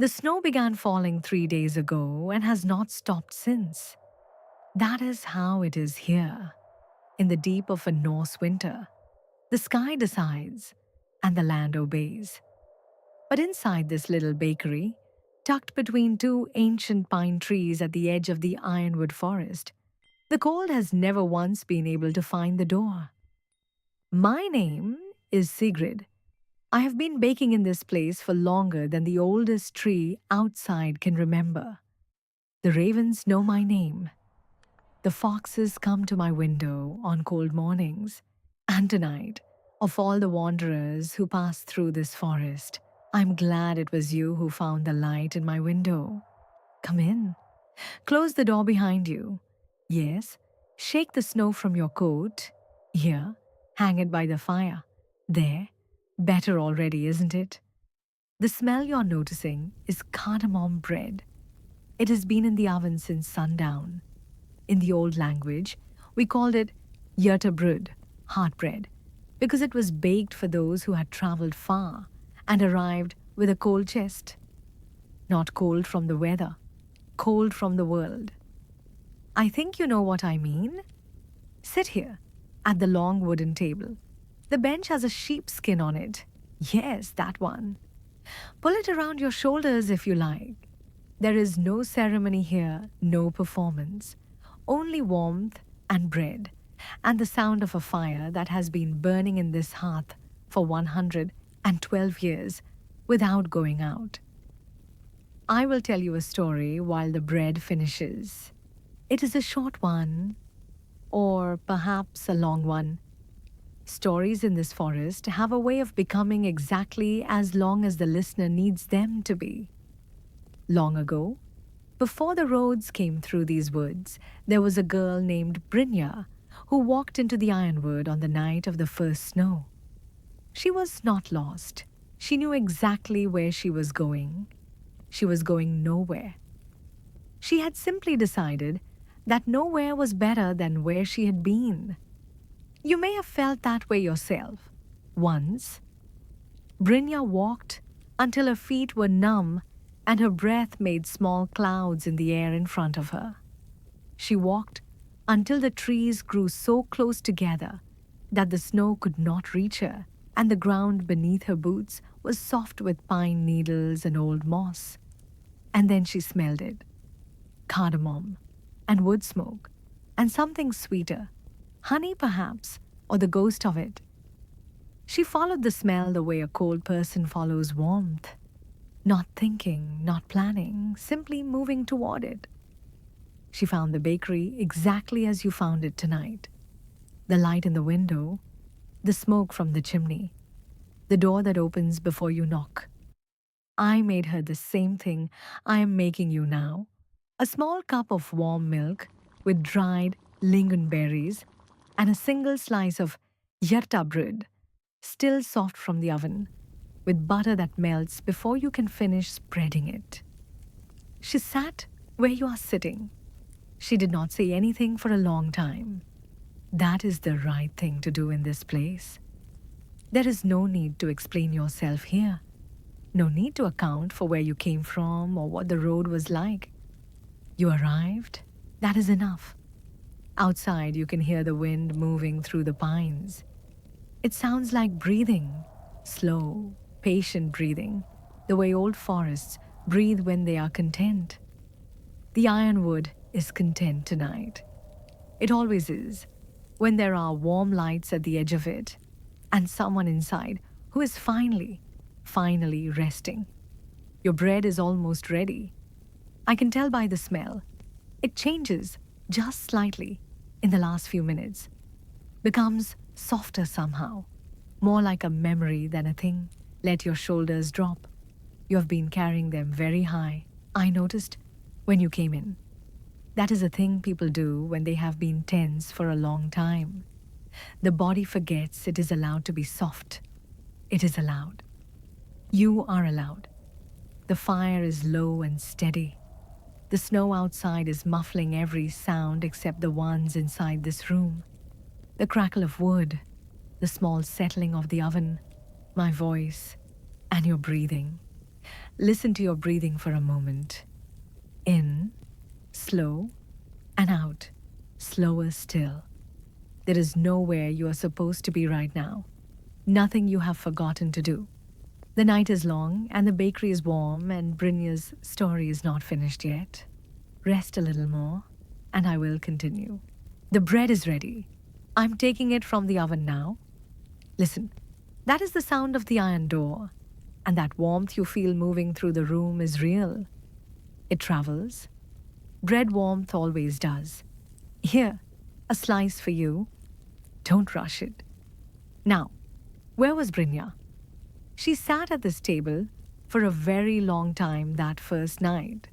The snow began falling 3 days ago and has not stopped since. That is how it is here, in the deep of a Norse winter. The sky decides, and the land obeys. But inside this little bakery, tucked between two ancient pine trees at the edge of the Ironwood forest, the cold has never once been able to find the door. My name is Sigrid. I have been baking in this place for longer than the oldest tree outside can remember. The ravens know my name. The foxes come to my window on cold mornings. And tonight, of all the wanderers who passed through this forest, I'm glad it was you who found the light in my window. Come in. Close the door behind you. Yes, shake the snow from your coat. Here, hang it by the fire. There, better already, isn't it? The smell you're noticing is cardamom bread. It has been in the oven since sundown. In the old language, we called it hjertabrød, heart bread, because it was baked for those who had traveled far and arrived with a cold chest. Not cold from the weather, cold from the world. I think you know what I mean. Sit here, at the long wooden table. The bench has a sheepskin on it. Yes, that one. Pull it around your shoulders if you like. There is no ceremony here, no performance. Only warmth and bread, and the sound of a fire that has been burning in this hearth for 112 years without going out. I will tell you a story while the bread finishes. It is a short one, or perhaps a long one. Stories in this forest have a way of becoming exactly as long as the listener needs them to be. Long ago, before the roads came through these woods, there was a girl named Brynja who walked into the Ironwood on the night of the first snow. She was not lost. She knew exactly where she was going. She was going nowhere. She had simply decided that nowhere was better than where she had been. You may have felt that way yourself. Once, Brynja walked until her feet were numb and her breath made small clouds in the air in front of her. She walked until the trees grew so close together that the snow could not reach her, and the ground beneath her boots was soft with pine needles and old moss. And then she smelled it. Cardamom, and wood smoke, and something sweeter. Honey, perhaps, or the ghost of it. She followed the smell the way a cold person follows warmth. Not thinking, not planning, simply moving toward it. She found the bakery exactly as you found it tonight. The light in the window, the smoke from the chimney, the door that opens before you knock. I made her the same thing I am making you now. A small cup of warm milk with dried lingonberries and a single slice of hjertabrød, still soft from the oven, with butter that melts before you can finish spreading it. She sat where you are sitting. She did not say anything for a long time. That is the right thing to do in this place. There is no need to explain yourself here. No need to account for where you came from or what the road was like. You arrived, that is enough. Outside, you can hear the wind moving through the pines. It sounds like breathing, slow, patient breathing, the way old forests breathe when they are content. The Ironwood is content tonight. It always is, when there are warm lights at the edge of it, and someone inside who is finally resting. Your bread is almost ready. I can tell by the smell. It changes just slightly in the last few minutes. Becomes softer somehow. More like a memory than a thing. Let your shoulders drop. You have been carrying them very high. I noticed when you came in. That is a thing people do when they have been tense for a long time. The body forgets it is allowed to be soft. It is allowed. You are allowed. The fire is low and steady. The snow outside is muffling every sound except the ones inside this room. The crackle of wood, the small settling of the oven, my voice, and your breathing. Listen to your breathing for a moment. In, slow, and out, slower still. There is nowhere you are supposed to be right now. Nothing you have forgotten to do. The night is long and the bakery is warm and Brynja's story is not finished yet. Rest a little more and I will continue. The bread is ready. I'm taking it from the oven now. Listen, that is the sound of the iron door, and that warmth you feel moving through the room is real. It travels. Bread warmth always does. Here, a slice for you. Don't rush it. Now, where was Brynja? She sat at this table for a very long time that first night.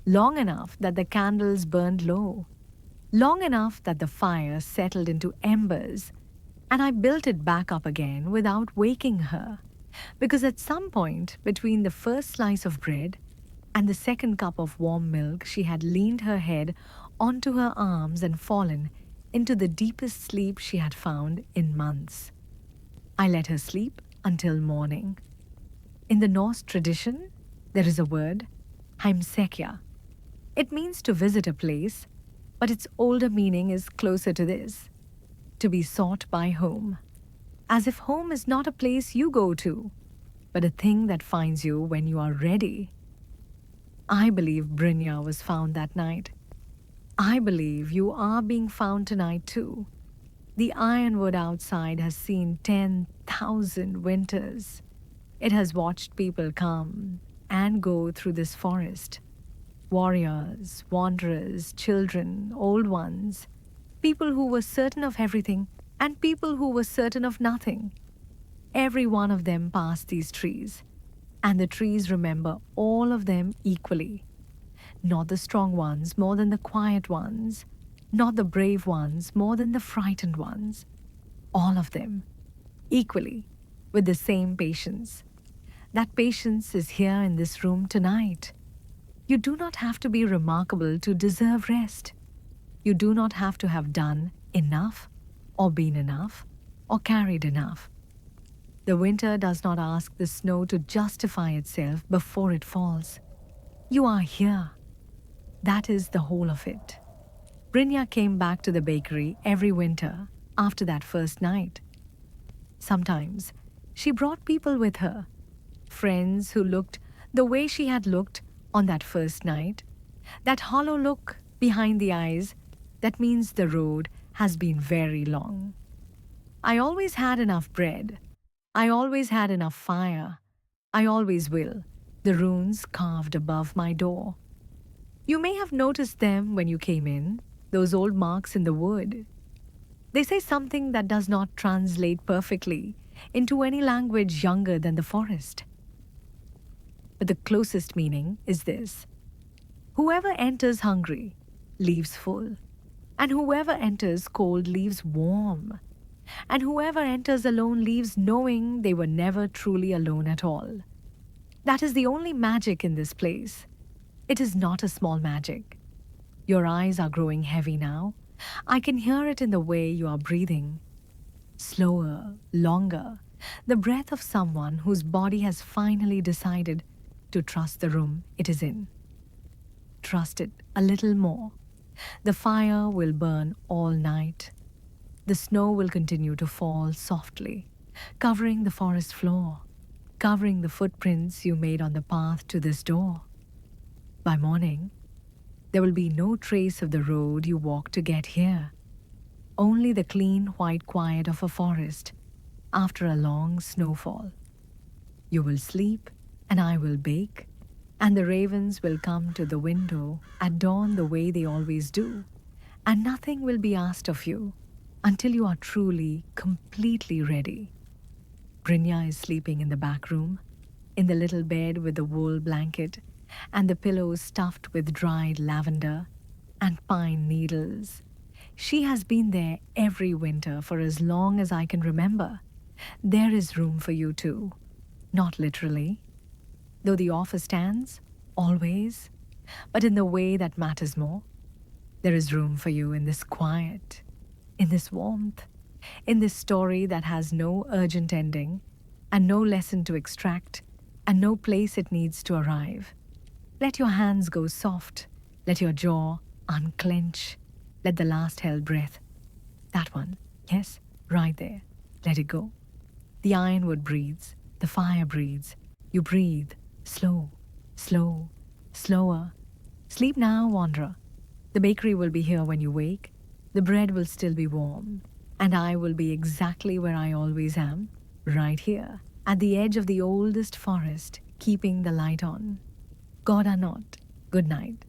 Long enough that the candles burned low. Long enough that the fire settled into embers, and I built it back up again without waking her. Because at some point between the first slice of bread and the second cup of warm milk, she had leaned her head onto her arms and fallen into the deepest sleep she had found in months. I let her sleep until morning. In the Norse tradition, there is a word, heimsekja. It means to visit a place, but its older meaning is closer to this, to be sought by home. As if home is not a place you go to, but a thing that finds you when you are ready. I believe Brynja was found that night. I believe you are being found tonight too. The ironwood outside has seen 10,000 winters. It has watched people come and go through this forest. Warriors, wanderers, children, old ones, people who were certain of everything and people who were certain of nothing. Every one of them passed these trees, and the trees remember all of them equally. Not the strong ones more than the quiet ones, not the brave ones more than the frightened ones. All of them, equally, with the same patience. That patience is here in this room tonight. You do not have to be remarkable to deserve rest. You do not have to have done enough, or been enough, or carried enough. The winter does not ask the snow to justify itself before it falls. You are here. That is the whole of it. Brynja came back to the bakery every winter after that first night. Sometimes she brought people with her, friends who looked the way she had looked on that first night, that hollow look behind the eyes that means the road has been very long. I always had enough bread. I always had enough fire. I always will. The runes carved above my door. You may have noticed them when you came in, those old marks in the wood. They say something that does not translate perfectly into any language younger than the forest. But the closest meaning is this: whoever enters hungry leaves full, and whoever enters cold leaves warm, and whoever enters alone leaves knowing they were never truly alone at all. That is the only magic in this place. It is not a small magic. Your eyes are growing heavy now. I can hear it in the way you are breathing. Slower, longer, the breath of someone whose body has finally decided to trust the room it is in. Trust it a little more. The fire will burn all night. The snow will continue to fall softly, covering the forest floor, covering the footprints you made on the path to this door. By morning, there will be no trace of the road you walked to get here. Only the clean white quiet of a forest after a long snowfall. You will sleep and I will bake, and the ravens will come to the window at dawn the way they always do, and nothing will be asked of you until you are truly, completely ready. Brynja is sleeping in the back room, in the little bed with the wool blanket and the pillows stuffed with dried lavender and pine needles. She has been there every winter for as long as I can remember. There is room for you too. Not literally, though the offer stands, always, but in the way that matters more. There is room for you in this quiet, in this warmth, in this story that has no urgent ending and no lesson to extract and no place it needs to arrive. Let your hands go soft. Let your jaw unclench. Let the last held breath. That one. Yes, right there. Let it go. The ironwood breathes. The fire breathes. You breathe. Slow, slow, slower. Sleep now, wanderer. The bakery will be here when you wake. The bread will still be warm. And I will be exactly where I always am. Right here, at the edge of the oldest forest, keeping the light on. God or not, good night.